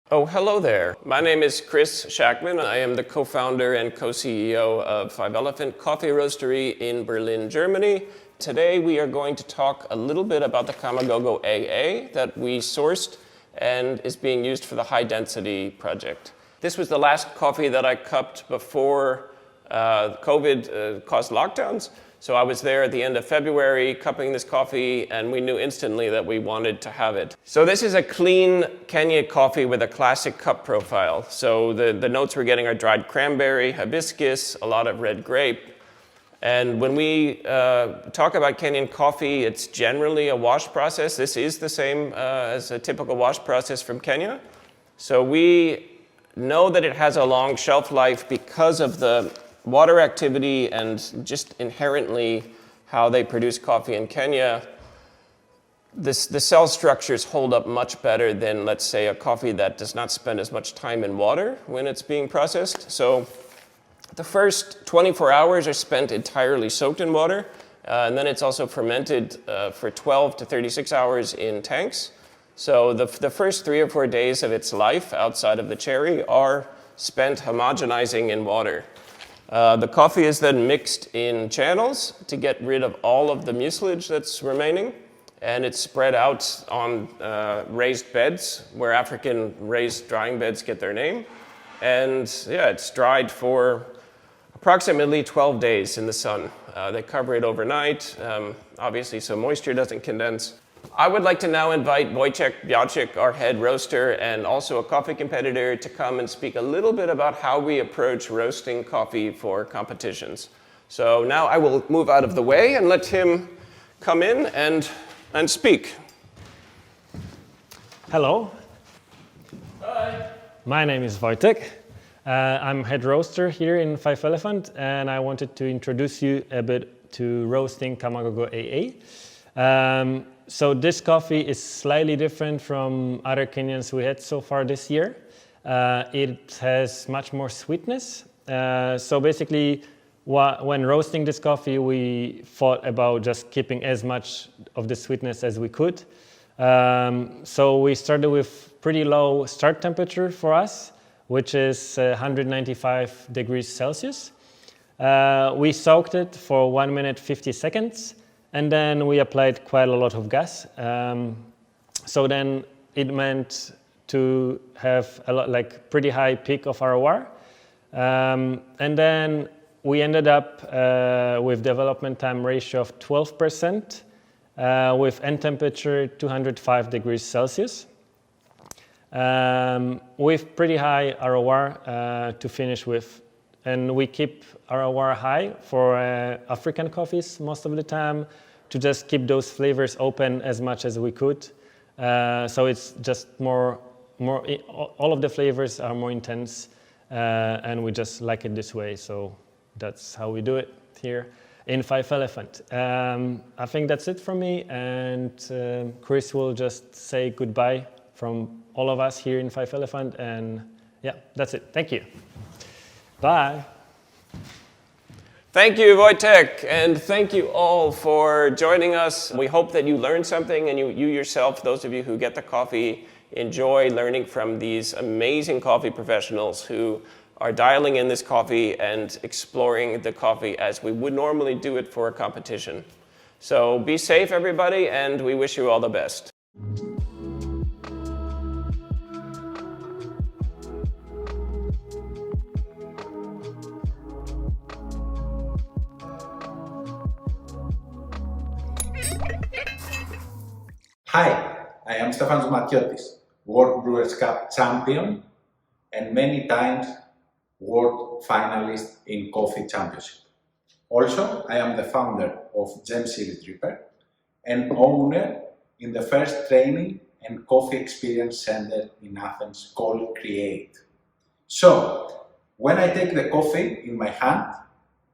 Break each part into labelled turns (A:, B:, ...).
A: Oh, hello there. My name is Chris Shackman. I am the co-founder and co-CEO of Five Elephant Coffee Roastery in Berlin, Germany. Today we are going to talk a little bit about the Kamagogo AA that we sourced and is being used for the high density project. This was the last coffee that I cupped before COVID caused lockdowns. So I was there at the end of February cupping this coffee, and we knew instantly that we wanted to have it. So this is a clean Kenya coffee with a classic cup profile. So the notes we're getting are dried cranberry, hibiscus, a lot of red grape. And when we talk about Kenyan coffee, it's generally a wash process. This is the same as a typical wash process from Kenya. So we know that it has a long shelf life because of the water activity and just inherently how they produce coffee in Kenya. The cell structures hold up much better than, let's say, a coffee that does not spend as much time in water when it's being processed. So the first 24 hours are spent entirely soaked in water, and then it's also fermented for 12 to 36 hours in tanks. So the first 3 or 4 days of its life outside of the cherry are spent homogenizing in water. The coffee is then mixed in channels to get rid of all of the mucilage that's remaining, and it's spread out on raised beds where African raised drying beds get their name. And yeah, it's dried for approximately 12 days in the sun. They cover it overnight, obviously so moisture doesn't condense. I would like to now invite Wojciech Białczyk, our head roaster and also a coffee competitor, to come and speak a little bit about how we approach roasting coffee for competitions. So now I will move out of the way and let him come in and speak.
B: Hello.
A: Hi.
B: My name is Wojtek. I'm head roaster here in Five Elephant, and I wanted to introduce you a bit to roasting Kamagogo AA. So this coffee is slightly different from other Kenyans we had so far this year. It has much more sweetness. So basically, when roasting this coffee, we thought about just keeping as much of the sweetness as we could. So we started with pretty low start temperature for us, which is 195 degrees Celsius. We soaked it for 1 minute 50 seconds. And then we applied quite a lot of gas. So then it meant to have a lot, like pretty high peak of ROR. And then we ended up with development time ratio of 12% with end temperature 205 degrees Celsius. With pretty high ROR to finish with. And we keep ROR high for African coffees most of the time to just keep those flavors open as much as we could. So it's just more, all of the flavors are more intense, and we just like it this way. So that's how we do it here in Five Elephant. I think that's it from me, and Chris will just say goodbye from all of us here in Five Elephant, and yeah, that's it. Thank you. Bye.
A: Thank you, Wojtek, and thank you all for joining us. We hope that you learned something, and you yourself, those of you who get the coffee, enjoy learning from these amazing coffee professionals who are dialing in this coffee and exploring the coffee as we would normally do it for a competition. So be safe, everybody, and we wish you all the best.
C: Hi, I am Stefanos Domatiotis, World Brewers Cup champion and many times World Finalist in Coffee Championship. Also, I am the founder of Gem Series Dripper and owner in the first training and coffee experience center in Athens called Create. So, when I take the coffee in my hand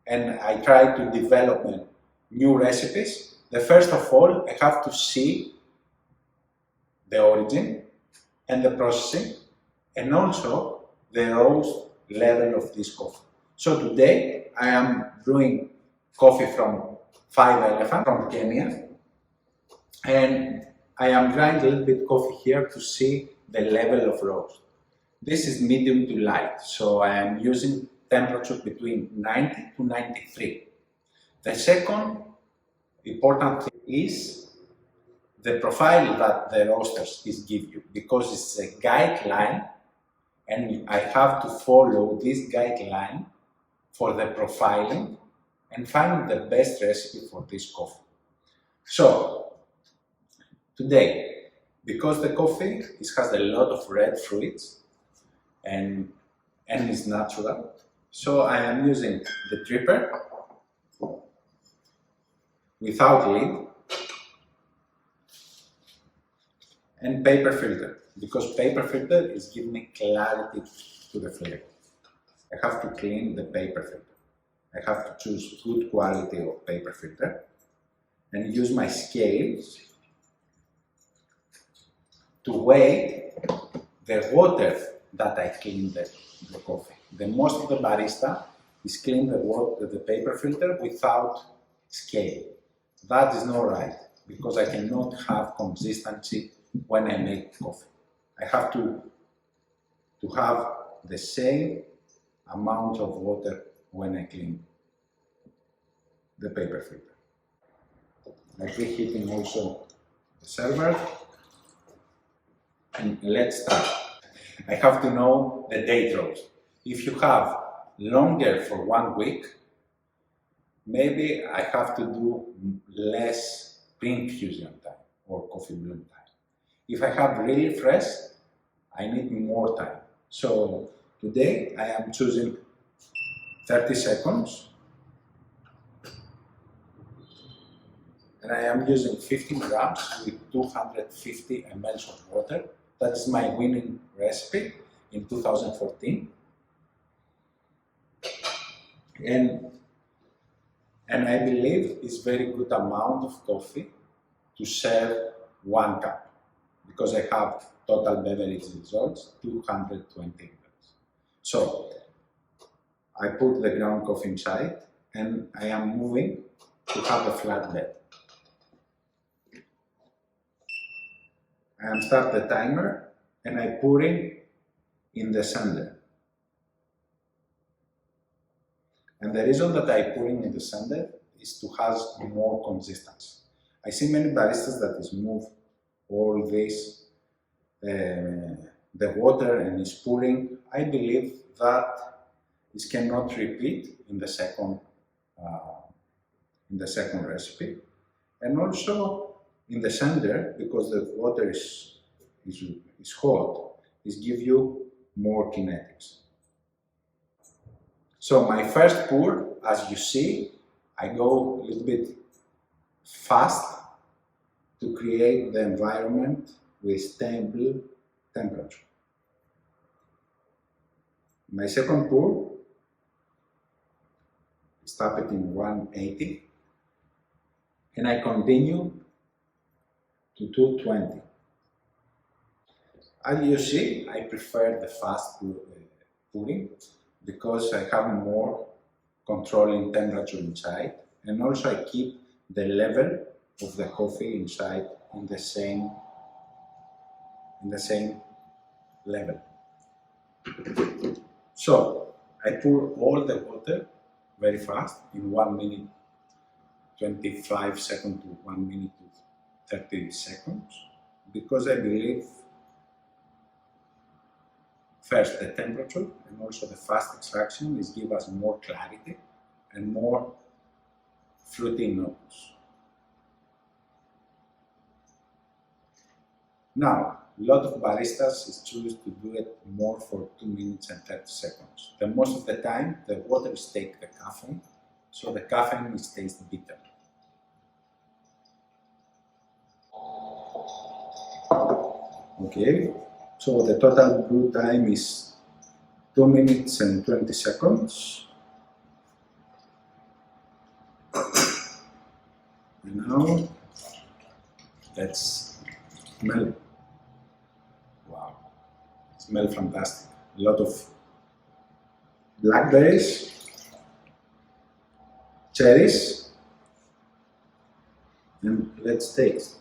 C: and I try to develop new recipes, the first of all, I have to see the origin and the processing, and also the roast level of this coffee. So today I am brewing coffee from Five Elephant from Kenya, and I am grinding a little bit coffee here to see the level of roast. This is medium to light, so I am using temperature between 90 to 93. The second important thing is the profile that the roasters is give you, because it's a guideline and I have to follow this guideline for the profiling and find the best recipe for this coffee. So, today, because the coffee has a lot of red fruits and is natural, so I am using the dripper without lid and paper filter, because paper filter is giving me clarity to the flavor. I have to clean the paper filter. I have to choose good quality of paper filter and use my scales to weigh the water that I clean the coffee. The most of the barista is clean the paper filter without scale. That is not right, because I cannot have consistency when I make coffee. I have to have the same amount of water when I clean the paper filter. I'm preheating also the server, and let's start. I have to know the date roast. If you have longer for 1 week, maybe I have to do less pre-infusion time or coffee bloom time. If I have really fresh, I need more time. So today I am choosing 30 seconds and I am using 15 grams with 250 ml of water. That is my winning recipe in 2014. And I believe it's very good amount of coffee to serve 1 cup, because I have total beverage results 220 ml. So I put the ground coffee inside and I am moving to have a flat bed. I am start the timer and I pour in the center. And the reason that I pour in the center is to have more consistency. I see many baristas that is move all this, the water and is pouring. I believe that it cannot repeat in the second recipe. And also in the center, because the water is hot, it gives you more kinetics. So my first pour, as you see, I go a little bit fast to create the environment with stable temperature. My second pour, stop it in 180, and I continue to 220. As you see, I prefer the fast pouring because I have more controlling temperature inside, and also I keep the level of the coffee inside in the same level. So I pour all the water very fast in 1 minute 25 seconds to 1 minute to 30 seconds, because I believe first the temperature and also the fast extraction is give us more clarity and more fruity notes. Now, a lot of baristas choose to do it more for 2 minutes and 30 seconds. The most of the time, the water takes the caffeine, so the caffeine stays bitter. Okay, so the total brew time is 2 minutes and 20 seconds. And now, let's smell it. Wow, it smells fantastic. A lot of blackberries, cherries, and let's taste.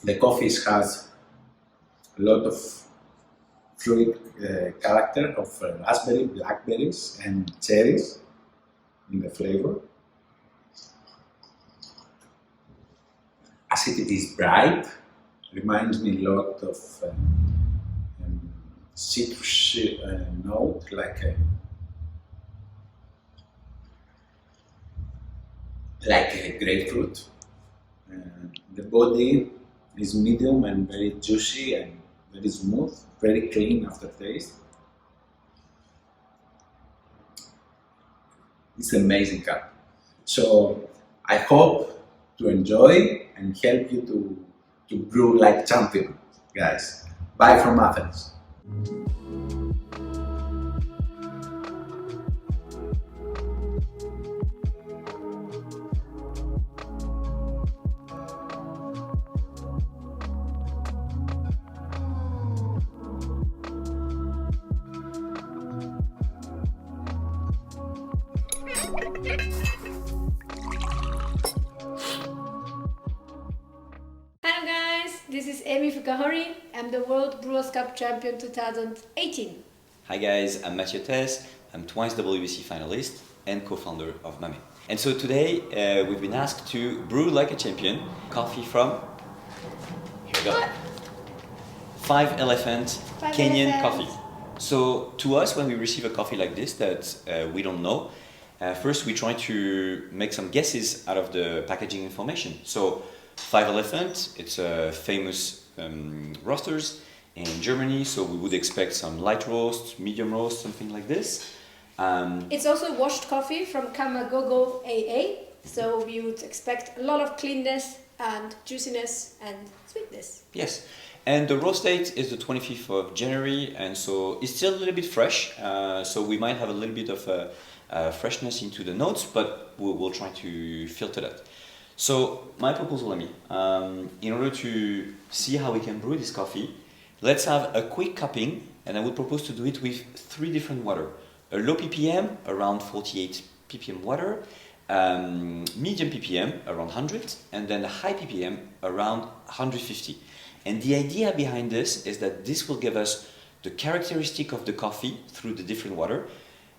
C: The coffee has a lot of fruit character of raspberry, blackberries, and cherries in the flavor. Acidity is bright, reminds me a lot of citrus note, like a grapefruit. The body is medium and very juicy and very smooth, very clean aftertaste. It's an amazing cup. So I hope to enjoy and help you to brew like champion, guys. Bye from Athens.
D: Hello guys, this is Amy Fukahori. I'm the World Brewers Cup Champion 2018.
E: Hi guys, I'm Domatiotis. I'm twice WBC finalist and co-founder of Mame. And so today we've been asked to brew like a champion coffee from, here we go, Five Elephant Kenyan coffee. So to us, when we receive a coffee like this that we don't know, first we try to make some guesses out of the packaging information. So Five Elephant, it's a famous roasters in Germany, so we would expect some light roast, medium roast, something like this.
D: It's also washed coffee from Kamagogo AA, so we would expect a lot of cleanness and juiciness and sweetness.
E: Yes, and the roast date is the 25th of January, and so it's still a little bit fresh, so we might have a little bit of freshness into the notes, but we'll try to filter that. So my proposal, Amy, in order to see how we can brew this coffee, let's have a quick cupping, and I would propose to do it with 3 different water. A low ppm, around 48 ppm water, medium ppm, around 100, and then a high ppm, around 150. And the idea behind this is that this will give us the characteristic of the coffee through the different water.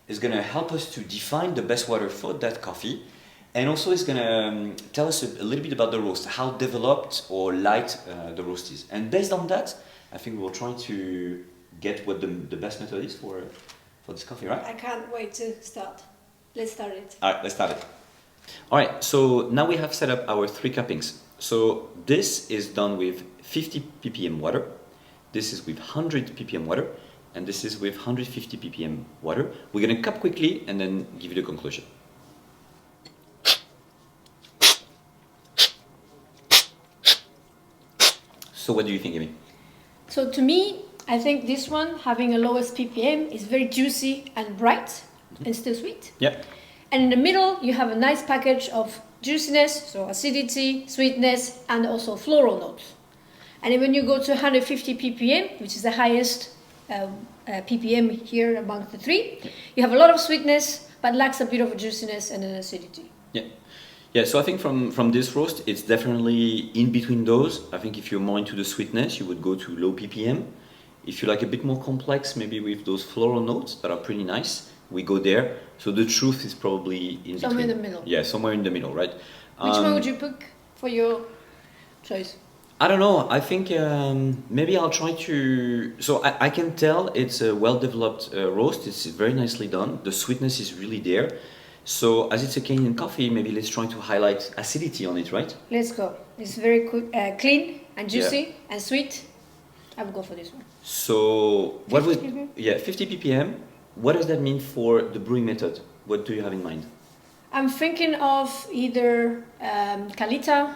E: It's going to help us to define the best water for that coffee. And also it's going to tell us a little bit about the roast, how developed or light the roast is. And based on that, I think we'll try to get what the best method is for this coffee, right?
D: I can't wait to start. Let's start it.
E: All right, let's start it. All right, so now we have set up our 3 cuppings. So this is done with 50 ppm water, this is with 100 ppm water, and this is with 150 ppm water. We're going to cup quickly and then give you the conclusion. So what do you think, Amy?
D: So to me, I think this one, having a lowest ppm, is very juicy and bright and still sweet.
E: Yeah.
D: And in the middle, you have a nice package of juiciness, so acidity, sweetness, and also floral notes. And when you go to 150 ppm, which is the highest ppm here among the 3, you have a lot of sweetness, but lacks a bit of a juiciness and an acidity.
E: Yeah. Yeah, so I think from this roast, it's definitely in between those. I think if you're more into the sweetness, you would go to low ppm. If you like a bit more complex, maybe with those floral notes that are pretty nice, we go there. So the truth is probably in
D: Somewhere
E: between.
D: in the middle.
E: Yeah, somewhere in the middle, right?
D: Which one would you pick for your choice?
E: I don't know. I think maybe I'll try to... So I can tell it's a well-developed roast. It's very nicely done. The sweetness is really there. So as it's a Kenyan coffee, maybe let's try to highlight acidity on it, right?
D: Let's go. It's very clean and juicy and sweet. I would go for this one.
E: So what
D: 50
E: would...
D: ppm?
E: Yeah, 50 ppm. What does that mean for the brewing method? What do you have in mind?
D: I'm thinking of either Kalita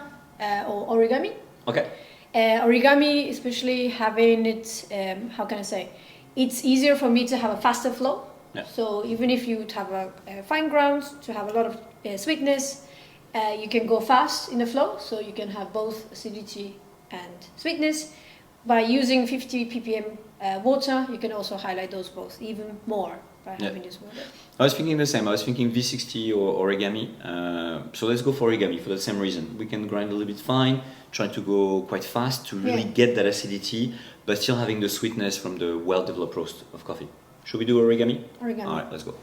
D: or origami.
E: Okay.
D: Origami, especially having it, how can I say? It's easier for me to have a faster flow.
E: Yeah.
D: So even if you would have a fine grounds to have a lot of sweetness, you can go fast in the flow. So you can have both acidity and sweetness. By using 50 ppm water, you can also highlight those both even more by
E: Yeah.
D: having this water.
E: I was thinking the same. I was thinking V60 or origami. So let's go for origami for the same reason. We can grind a little bit fine, try to go quite fast to really get that acidity, but still having the sweetness from the well-developed roast of coffee. Should we do origami?
D: Origami.
E: All right, let's go.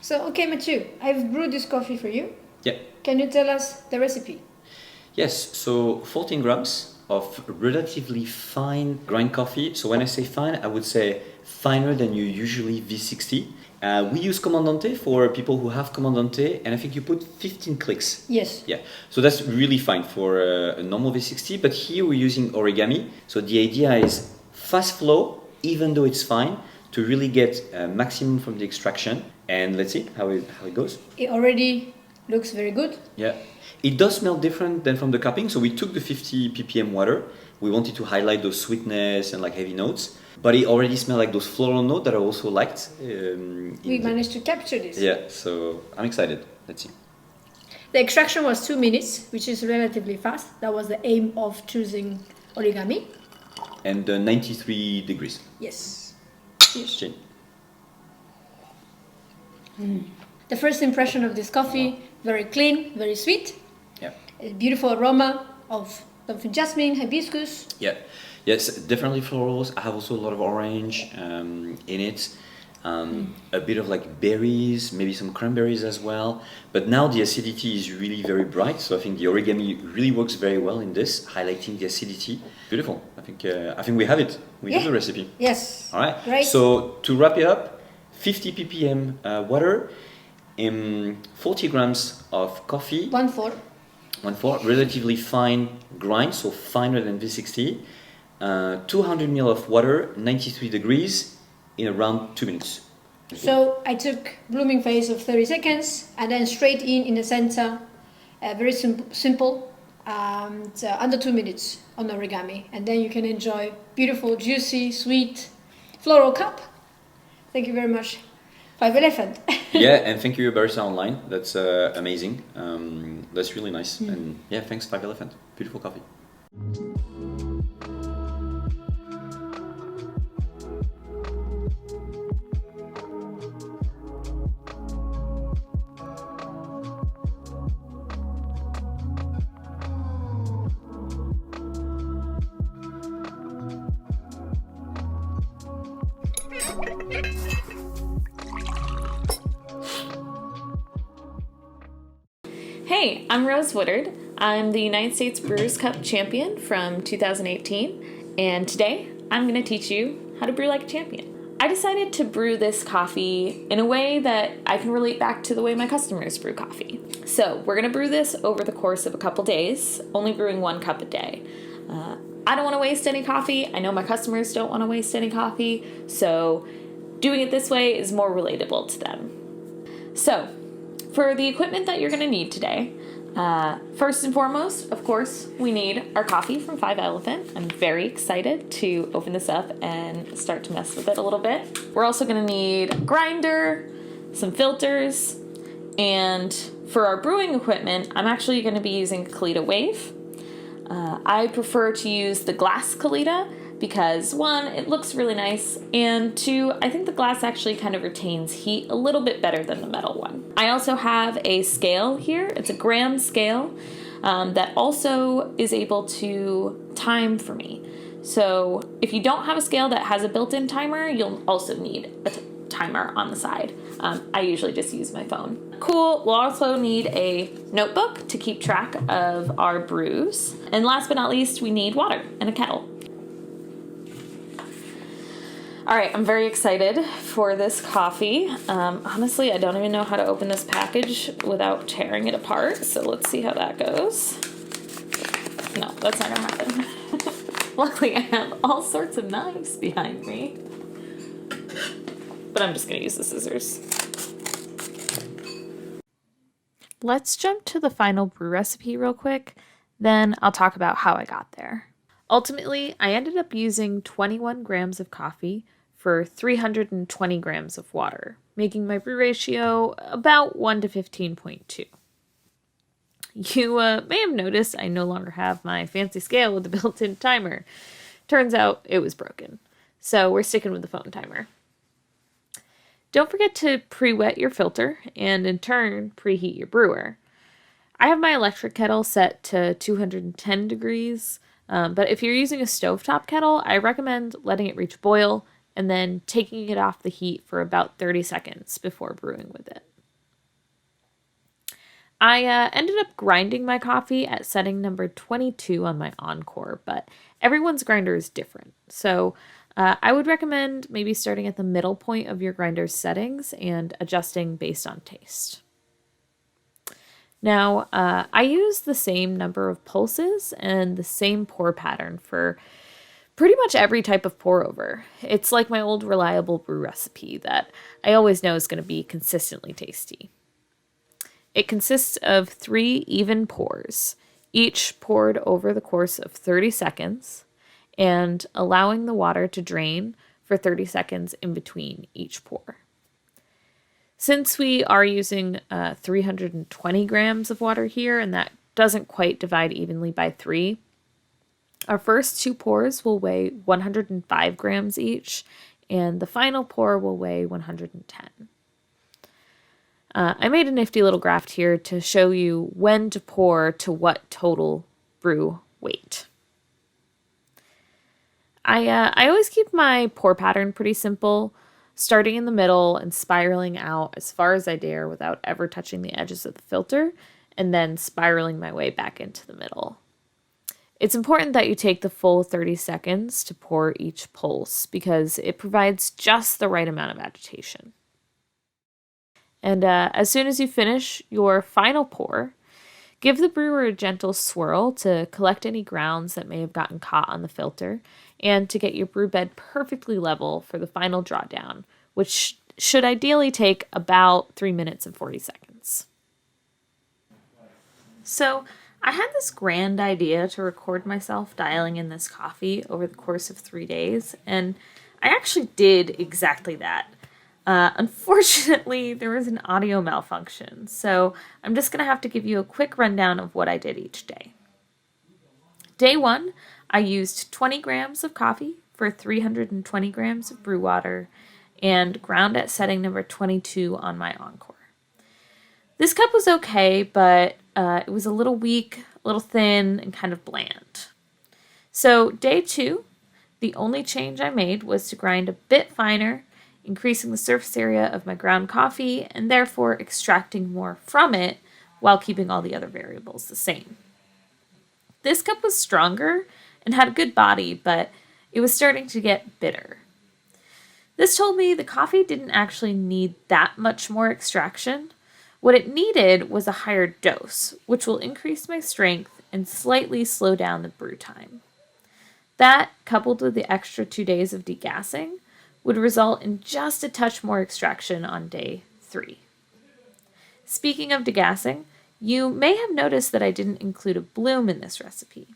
D: So, okay, Mathieu, I've brewed this coffee for you.
E: Yeah.
D: Can you tell us the recipe?
E: Yes, so 14 grams of relatively fine grind coffee. So when I say fine, I would say finer than you usually V60. We use Comandante for people who have Comandante, and I think you put 15 clicks.
D: Yes.
E: Yeah, so that's really fine for a normal V60, but here we're using origami. So the idea is fast flow, even though it's fine, to really get maximum from the extraction. And let's see how it goes.
D: It already looks very good.
E: Yeah, it does smell different than from the cupping. So we took the 50 ppm water. We wanted to highlight those sweetness and like heavy notes, but it already smelled like those floral notes that I also liked.
D: We managed to capture this.
E: Yeah, so I'm excited. Let's see.
D: The extraction was 2 minutes, which is relatively fast. That was the aim of choosing origami.
E: And 93 degrees.
D: Yes.
E: Cheers.
D: The first impression of this coffee, very clean, very sweet.
E: Yeah.
D: A beautiful aroma of something jasmine, hibiscus.
E: Yeah. Yes, definitely florals. I have also a lot of orange in it. A bit of like berries, maybe some cranberries as well. But now the acidity is really very bright, so I think the origami really works very well in this, highlighting the acidity. Beautiful. I think we have it. We have the recipe.
D: Yes.
E: All right.
D: Great.
E: So to wrap it up, 50 ppm water, 40 grams of coffee.
D: 1/4.
E: 1/4, relatively fine grind, so finer than V60. 200 ml of water, 93 degrees, in around 2 minutes.
D: So I took blooming phase of 30 seconds and then straight in the center, very simple, and under 2 minutes on origami. And then you can enjoy beautiful, juicy, sweet, floral cup. Thank you very much, 5 Elephant.
E: Yeah, and thank you, Barista Online. That's amazing. That's really nice. And yeah, thanks, 5 Elephant. Beautiful coffee.
F: Hey, I'm Rose Woodard. I'm the United States Brewers Cup champion from 2018, and today I'm going to teach you how to brew like a champion. I decided to brew this coffee in a way that I can relate back to the way my customers brew coffee. So we're going to brew this over the course of a couple days, only brewing 1 cup a day. I don't want to waste any coffee. I know my customers don't want to waste any coffee, so doing it this way is more relatable to them. So, for the equipment that you're going to need today, first and foremost, of course, we need our coffee from 5 Elephant. I'm very excited to open this up and start to mess with it a little bit. We're also going to need a grinder, some filters, and for our brewing equipment, I'm actually going to be using a Kalita Wave. I prefer to use the glass Kalita because 1, it looks really nice, and 2, I think the glass actually kind of retains heat a little bit better than the metal one. I also have a scale here. It's a gram scale that also is able to time for me. So if you don't have a scale that has a built-in timer, you'll also need a timer on the side. I usually just use my phone. Cool. We'll also need a notebook to keep track of our brews. And last but not least, we need water and a kettle. All right, I'm very excited for this coffee. Honestly, I don't even know how to open this package without tearing it apart, so let's see how that goes. No, that's not gonna happen. Luckily, I have all sorts of knives behind me. But I'm just gonna use the scissors. Let's jump to the final brew recipe real quick, then I'll talk about how I got there. Ultimately, I ended up using 21 grams of coffee for 320 grams of water, making my brew ratio about 1 to 15.2. You may have noticed I no longer have my fancy scale with the built-in timer. Turns out it was broken, so we're sticking with the phone timer. Don't forget to pre-wet your filter and in turn preheat your brewer. I have my electric kettle set to 210 degrees, but if you're using a stovetop kettle, I recommend letting it reach boil and then taking it off the heat for about 30 seconds before brewing with it. I ended up grinding my coffee at setting number 22 on my Encore, but everyone's grinder is different. So I would recommend maybe starting at the middle point of your grinder's settings and adjusting based on taste. Now, I use the same number of pulses and the same pour pattern for pretty much every type of pour over. It's like my old reliable brew recipe that I always know is going to be consistently tasty. It consists of 3 even pours, each poured over the course of 30 seconds, and allowing the water to drain for 30 seconds in between each pour. Since we are using 320 grams of water here, and that doesn't quite divide evenly by 3, our first 2 pours will weigh 105 grams each, and the final pour will weigh 110. I made a nifty little graph here to show you when to pour to what total brew weight. I always keep my pour pattern pretty simple, starting in the middle and spiraling out as far as I dare without ever touching the edges of the filter, and then spiraling my way back into the middle. It's important that you take the full 30 seconds to pour each pulse because it provides just the right amount of agitation. And as soon as you finish your final pour, give the brewer a gentle swirl to collect any grounds that may have gotten caught on the filter and to get your brew bed perfectly level for the final drawdown, which should ideally take about 3 minutes and 40 seconds. So I had this grand idea to record myself dialing in this coffee over the course of 3 days, and I actually did exactly that. Unfortunately, there was an audio malfunction, so I'm just going to have to give you a quick rundown of what I did each day. Day 1, I used 20 grams of coffee for 320 grams of brew water and ground at setting number 22 on my Encore. This cup was okay, but it was a little weak, a little thin, and kind of bland. So day 2, the only change I made was to grind a bit finer, increasing the surface area of my ground coffee and therefore extracting more from it while keeping all the other variables the same. This cup was stronger and had a good body, but it was starting to get bitter. This told me the coffee didn't actually need that much more extraction. What it needed was a higher dose, which will increase my strength and slightly slow down the brew time. That, coupled with the extra 2 days of degassing, would result in just a touch more extraction on day 3. Speaking of degassing, you may have noticed that I didn't include a bloom in this recipe.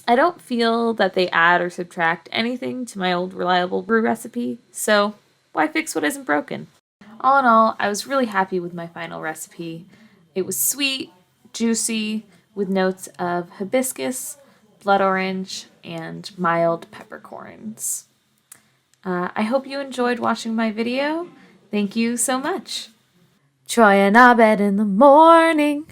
F: I don't feel that they add or subtract anything to my old reliable brew recipe, so why fix what isn't broken? All in all, I was really happy with my final recipe. It was sweet, juicy, with notes of hibiscus, blood orange, and mild peppercorns. I hope you enjoyed watching my video. Thank you so much. Troy and Abed in the morning.